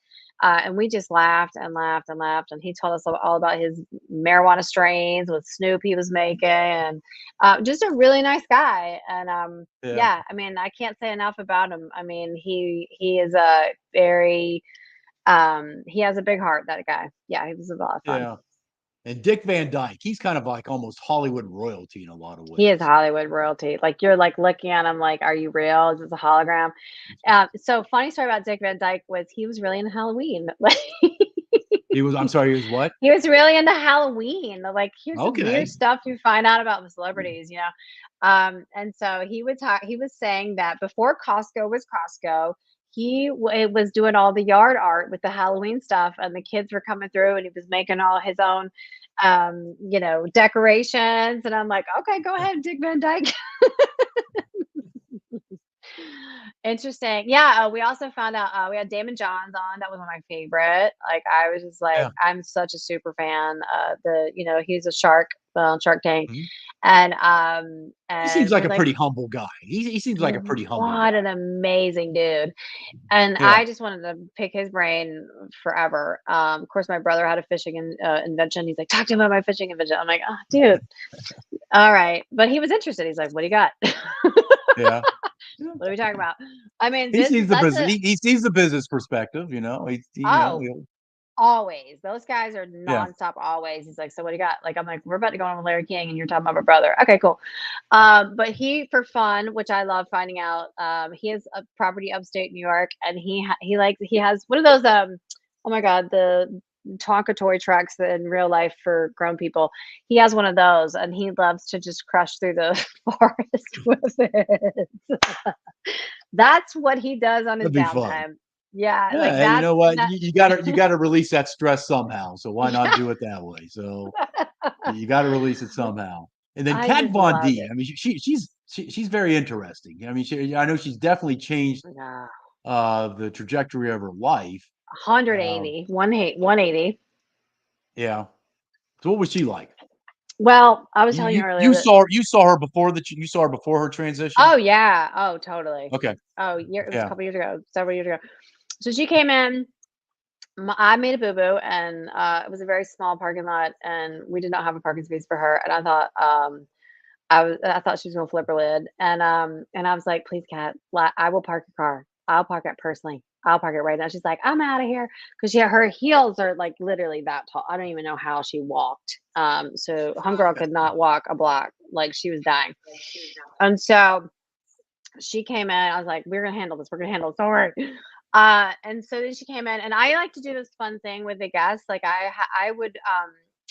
And we just laughed and laughed and laughed, and he told us all about his marijuana strains with Snoop he was making, and, just a really nice guy, and, Yeah, yeah, I mean, I can't say enough about him. I mean, he is a very, he has a big heart, that guy. Yeah, he was a lot of fun. yeah. And Dick Van Dyke, he's kind of like almost Hollywood royalty in a lot of He is ways. Hollywood royalty. Like, you're, like, looking at him like, "Are you real? Is this a hologram?" So funny story about Dick Van Dyke was he was really into Halloween. Like, He was, I'm sorry, he was what? he was really into Halloween. Like, here's the weird Okay. stuff you find out about the celebrities. And so he was saying that before Costco was Costco, was doing all the yard art with the Halloween stuff, and the kids were coming through, and he was making all his own, decorations. And I'm like, okay, go ahead, Dick Van Dyke. Interesting. Yeah, we also found out, we had Damon Johns on. That was one of my favorite. Like, I was just like, Yeah. I'm such a super fan. He's a shark, on Shark Tank, Mhm. He seems and like was a like, pretty humble guy. He seems like a pretty humble what guy. an amazing dude. And Yeah. I just wanted to pick his brain forever. Of course, my brother had a fishing invention. He's like, talk to him about my fishing invention. I'm like, oh, dude, all right. But he was interested. He's like, what do you got? Yeah. What are we talking about? I mean, He this sees is the that's business. a He sees the business perspective. oh, always. Those guys are Yeah. nonstop always. He's like, so what do you got? Like, I'm like, we're about to go on with Larry King and you're talking about my brother. Okay, cool. But he, for fun, which I love finding out, he has a property upstate New York and he has one of those, oh my God, the Tonka toy trucks that in real life for grown people. He has one of those and he loves to just crush through the forest with it. That's what he does on his That'd be fun. downtime. Yeah, Yeah, like hey, you that's know what? that. You gotta release that stress somehow. So why not do it that way? So you got to release it somehow. And then I Kat just Von love D. it. I mean, she's very interesting. I mean, I know she's definitely changed Yeah. the trajectory of her life. Um, 180, 180. yeah. So what was she like? Well, I was telling you earlier that You saw her before you saw her before her transition. oh yeah, oh totally. Okay. Oh, it was a Yeah. couple years ago, several years ago. So she came in, I made a boo-boo and it was a very small parking lot and we did not have a parking space for her and I thought she was gonna flip her lid, and I was like, "Please, Kat, I will park your car. I'll park it personally. I'll park it right now." She's like, "I'm out of here," because yeah, her heels are like literally that tall. I don't even know how she walked. So homegirl could not walk a block, like she was dying. And so she came in. I was like, "We're gonna handle this. We're gonna handle this. Don't worry." And so then she came in, and I like to do this fun thing with the guests. Like I would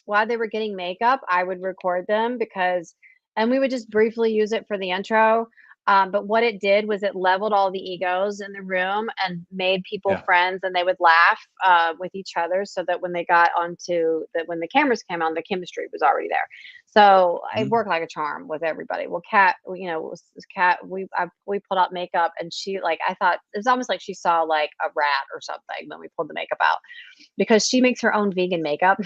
while they were getting makeup, I would record them because, and we would just briefly use it for the intro. But what it did was it leveled all the egos in the room and made people Yeah. friends, and they would laugh with each other, so that when they got onto that, when the cameras came on, the chemistry was already there. So I Mhm. work like a charm with everybody. Well, Kat, Kat, we pulled out makeup, and she like I thought it was almost like she saw like a rat or something when we pulled the makeup out because she makes her own vegan makeup.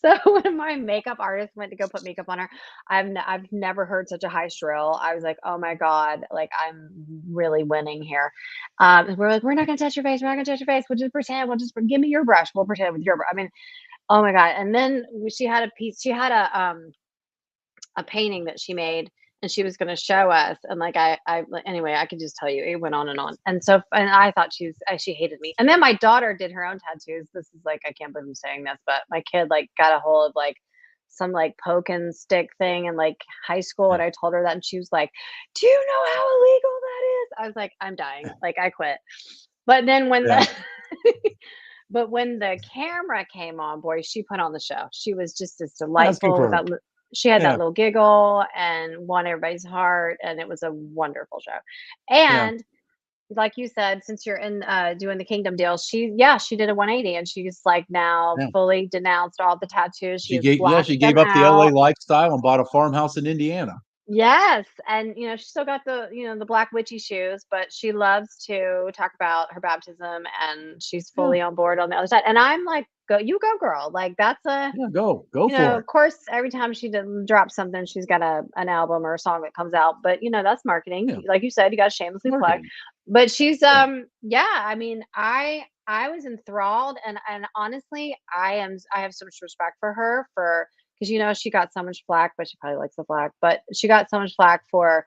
So when my makeup artist went to go put makeup on her, I've never heard such a high shrill. I was like, oh my god, like I'm really winning here. And we're like, we're not gonna touch your face. We're not gonna touch your face. We'll just pretend. We'll just give me your brush. We'll pretend with your brush. I mean, oh my god. And then she had a piece. She had a painting that she made and she was going to show us, and like anyway, I could just tell you it went on and on. And so and I thought she hated me. And then my daughter did her own tattoos. This is like, I can't believe I'm saying this, but my kid like got a hold of like some like poke and stick thing in like high school, Yeah. and I told her that and she was like, do you know how illegal that is? I was like, I'm dying, like I quit. But then when Yeah. the but when the camera came on, boy, she put on the show. She was just as That's good delightful for with her. that. She had that Yeah. little giggle and won everybody's heart, and it was a wonderful show. Yeah. And like you said, since you're in doing the Kingdom deal, she did a 180, and she's like now Yeah. fully denounced all the tattoos. She has blacked She them gave up the LA out. lifestyle and bought a farmhouse in Indiana. Yes, and, she still got the, the black witchy shoes, but she loves to talk about her baptism, and she's Yeah. fully on board on the other side, and I'm like, "Go you go, girl." Like, that's a Yeah, go for of it. course, every time she drops something, she's got an album or a song that comes out, but, that's marketing. Yeah. Like you said, you gotta shamelessly plug. Marketing. But she's, Yeah. yeah, I mean, I was enthralled, and honestly, I have so much respect for her for, because she got so much flack, but she probably likes the flack, but she got so much flack for,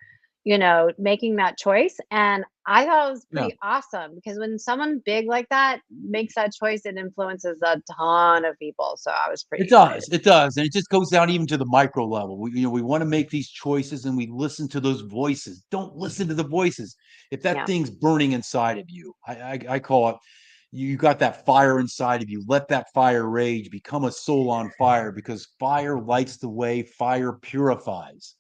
making that choice. And I thought it was Yeah. pretty awesome because when someone big like that makes that choice, it influences a ton of people. So I was pretty It excited. does. It does. And it just goes down even to the micro level. We want to make these choices and we listen to those voices. Don't listen to the voices. If that Yeah. thing's burning inside of you, I call it, you got that fire inside of you. Let that fire rage, become a soul on fire, because fire lights the way, fire purifies.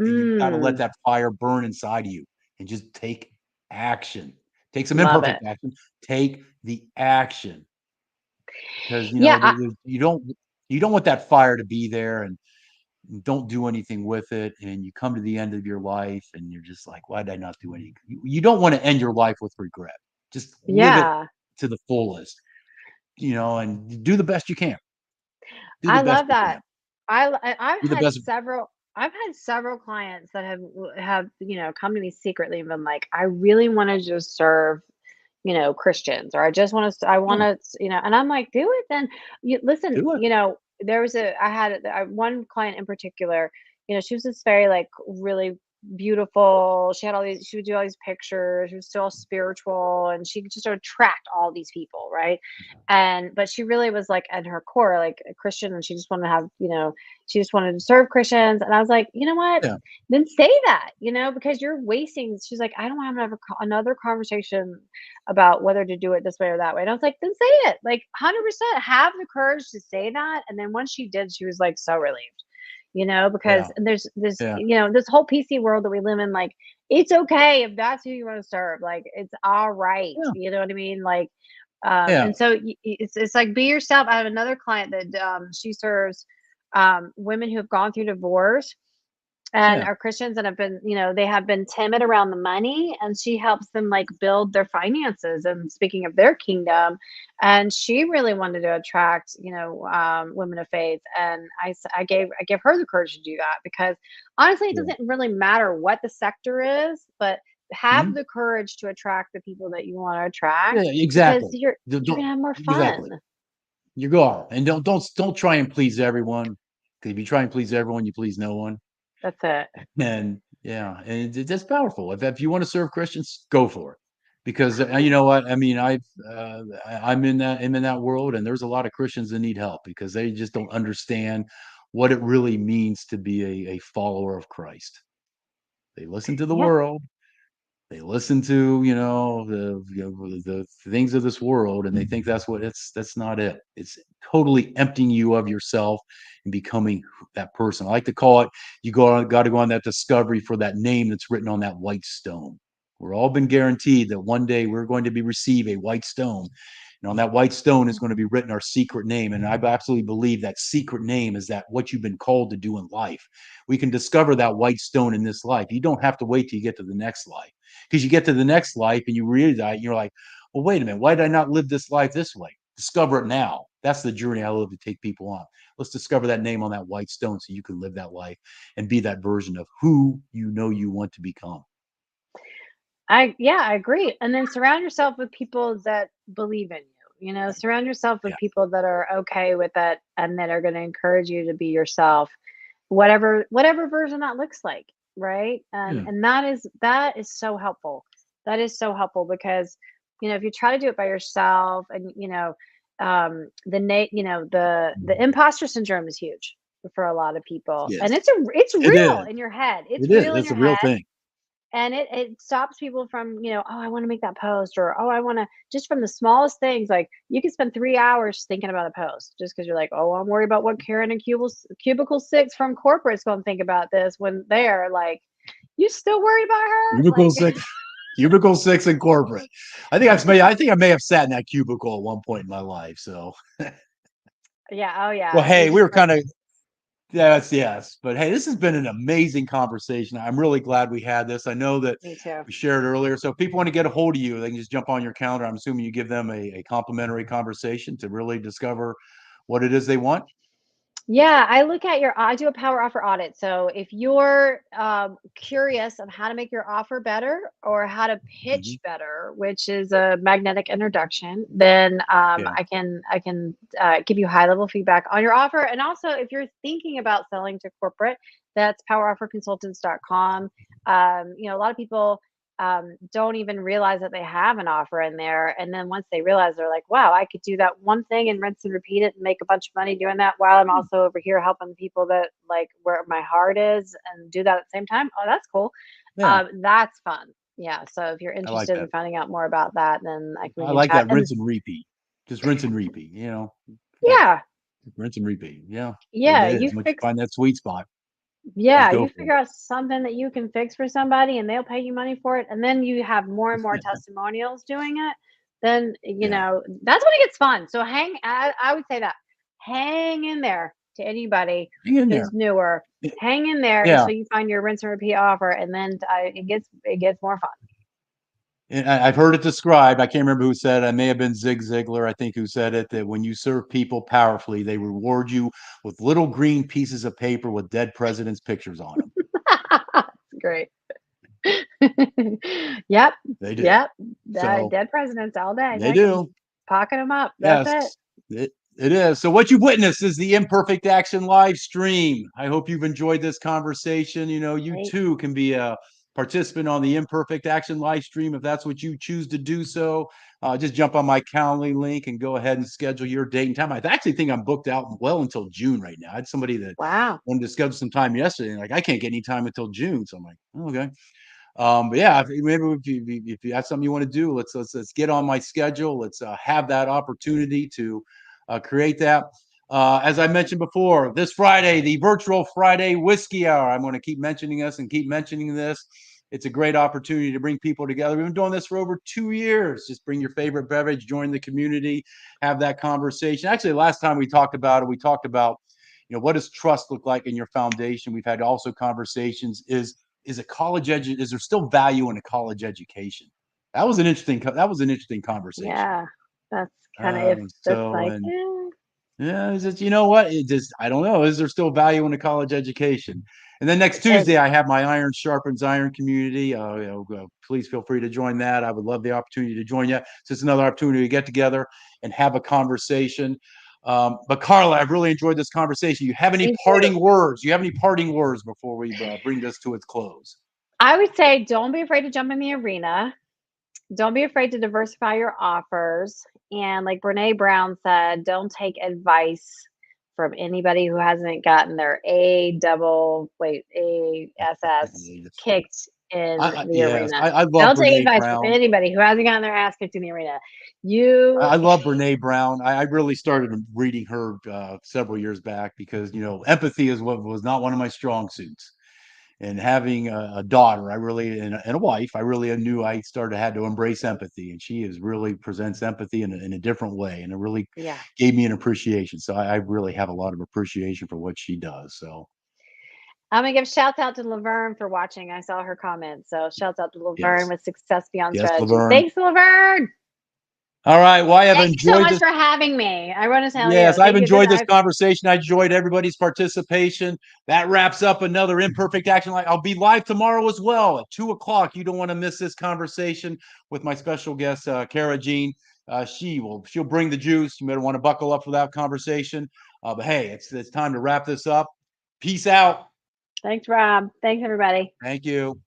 And you've got to let Mm, that fire burn inside of you and just take action. Take some love it. imperfect action. Take the action, because Yeah, you don't want that fire to be there and don't do anything with it, and you come to the end of your life and you're just like, why did I not do anything? You don't want to end your life with regret. Just live it yeah. to the fullest, and do the best you can. Do the I best love you can. that. I've Do the had best. several clients that have come to me secretly and been like, I really want to just serve Christians, or I just want to, I want Yeah, to, and I'm like, do it then. You listen, do it. there was I had one client in particular, she was this very like really beautiful. She had all these, she would do all these pictures. She was still spiritual and she could just attract all these people, right? And but she really was like at her core, like a Christian, and she just wanted to have, she just wanted to serve Christians. And I was like, you know what? Yeah. Then say that, because you're wasting. She's like, I don't want to have another conversation about whether to do it this way or that way. And I was like, then say it, like 100%. Have the courage to say that. And then once she did, she was like so relieved, Yeah. because there's this, Yeah. this whole PC world that we live in, like, it's okay if that's who you want to serve. Like, it's all right. Yeah. You know what I mean? Like, Yeah. and so it's like, be yourself. I have another client that she serves women who have gone through divorce and Yeah. are Christians and have been, they have been timid around the money, and she helps them like build their finances. And speaking of their kingdom, and she really wanted to attract, women of faith. And I gave her the courage to do that, because honestly, it Yeah. doesn't really matter what the sector is, but have Mhm. the courage to attract the people that you want to attract, Yeah, because exactly. you're Don't gonna have more exactly. fun. You go on and don't try and please everyone. Because if you try and please everyone, you please no one. That's it. And yeah, and that's powerful. If you want to serve Christians, go for it. Because you know what? I mean, I'm in that world, and there's a lot of Christians that need help because they just don't understand what it really means to be a follower of Christ. They listen to the Yeah. world, they listen to, the things of this world, and they think that's not it. It's totally emptying you of yourself and becoming that person. I like to call it, got to go on that discovery for that name that's written on that white stone. We're all been guaranteed that one day we're going to receive a white stone, and on that white stone is going to be written our secret name. And I absolutely believe that secret name is that what you've been called to do in life. We can discover that white stone in this life. You don't have to wait till you get to the next life, because you get to the next life and you realize, you're like, well, wait a minute, why did I not live this life this way? Discover it now. That's the journey I love to take people on. Let's discover that name on that white stone so you can live that life and be that version of who you want to become. Yeah, I agree. And then surround yourself with people that believe in you. Surround yourself Yeah. with people that are okay with it and that are going to encourage you to be yourself, whatever version that looks like, right? And Yeah. that is so helpful. That is so helpful because if you try to do it by yourself, and the imposter syndrome is huge for a lot of people, and Yes. it's It real is. in your head. It's It is. real in It's your a real head, thing. and it stops people from, oh, I want to make that post, or oh, I want to, just from the smallest things. Like, you can spend 3 hours thinking about a post just because you're like, oh, I'm worried about what Karen in cubicle 6 from corporate's going to think about this, when they're like, you still worried about her, Cubicle like. six, cubicle six in corporate. I think I may have sat in that cubicle at one point in my life. So, Yeah, oh well, yeah, you're hey, we just were like, kind of, yes, yes. But hey, this has been an amazing conversation. I'm really glad we had this. I know that me too. we shared earlier. So if people want to get a hold of you, they can just jump on your calendar. I'm assuming you give them a complimentary conversation to really discover what it is they want. Yeah, I do a power offer audit. So if you're curious on how to make your offer better, or how to Hmm. pitch better, which is a magnetic introduction, then Yeah. I can give you high level feedback on your offer. And also, if you're thinking about selling to corporate, that's powerofferconsultants.com. A lot of people don't even realize that they have an offer in there. And then once they realize, they're like, wow, I could do that one thing and rinse and repeat it and make a bunch of money doing that, while I'm also over here helping people that, like, where my heart is, and do that at the same time. Oh, that's cool. Yeah. That's fun. Yeah. So if you're I like interested in that. finding out more about that, then we I can like chat. that And rinse and repeat. Just rinse and repeat, Just yeah, rinse and repeat. Yeah. It yeah, is. Once you find that sweet spot, just go you for it. figure out something that you can fix for somebody, and they'll pay you money for it, and then you have more and more testimonials doing it. Then Yeah. that's when it gets fun. So I would say that, hang in there to anybody Hang in there. who's newer. Hang in there Yeah. until you find your rinse and repeat offer, and then it gets more fun. And I've heard it described. I can't remember who said it. It may have been Zig Ziglar, I think, who said it, that when you serve people powerfully, they reward you with little green pieces of paper with dead presidents' pictures on them. Great. Yep, They do. yep. So Dead presidents all day. they Like them, do. pocking them up. That's it. Yes. It is. So what you've witnessed is the Imperfect Action live stream. I hope you've enjoyed this conversation. You know, you Right. too can be a participant on the Imperfect Action live stream if that's what you choose to do so. Just jump on my Calendly link and go ahead and schedule your date and time. I actually think I'm booked out well until June right now. I had somebody that Wow. wanted to schedule some time yesterday, and like I can't get any time until June. So I'm like, oh, okay. But yeah, maybe if you have something you want to do, let's get on my schedule. Let's have that opportunity to create that. As I mentioned before, this Friday, the virtual Friday whiskey hour. I'm going to keep mentioning this and keep mentioning this. It's a great opportunity to bring people together. We've been doing this for over 2 years. Just bring your favorite beverage, join the community, have that conversation. Actually, last time we talked about it, we talked about, what does trust look like in your foundation? We've had also conversations. Is a college is there still value in a college education? That was an interesting conversation. Yeah. That's kind of if that's So like, and yeah, is it, what? It just, I don't know. Is there still value in a college education? And then next it, Tuesday, I have my Iron Sharpens Iron community. Please feel free to join that. I would love the opportunity to join you. So it's another opportunity to get together and have a conversation. But Carla, I've really enjoyed this conversation. You have any me too. parting words? You have any parting words before we bring this to its close? I would say don't be afraid to jump in the arena. Don't be afraid to diversify your offers. And like Brene Brown said, don't take advice from anybody who hasn't gotten their ASS kicked in the Yes, arena. I love Don't take Brene advice from Brown. anybody who hasn't gotten their ass kicked in the arena. You I love Brene Brown. I really started reading her several years back because empathy is what was not one of my strong suits. And having a daughter, I really and a wife, I really knew I had to embrace empathy, and she is really presents empathy in a different way, and it really yeah. gave me an appreciation. So I really have a lot of appreciation for what she does. So I'm gonna give shouts out to Laverne for watching. I saw her comment. So shouts out to Laverne yes, with Success Beyond yes, Strategy. Laverne. Thanks, Laverne. All right. Well, I have Thank you so enjoyed much this. for having me. I want to tell Yes, you. I've Thank you. enjoyed this conversation. I enjoyed everybody's participation. That wraps up another Imperfect Action. I'll be live tomorrow as well at 2 o'clock. You don't want to miss this conversation with my special guest, Kara Jean. She'll bring the juice. You better want to buckle up for that conversation. But hey, it's time to wrap this up. Peace out. Thanks, Rob. Thanks, everybody. Thank you.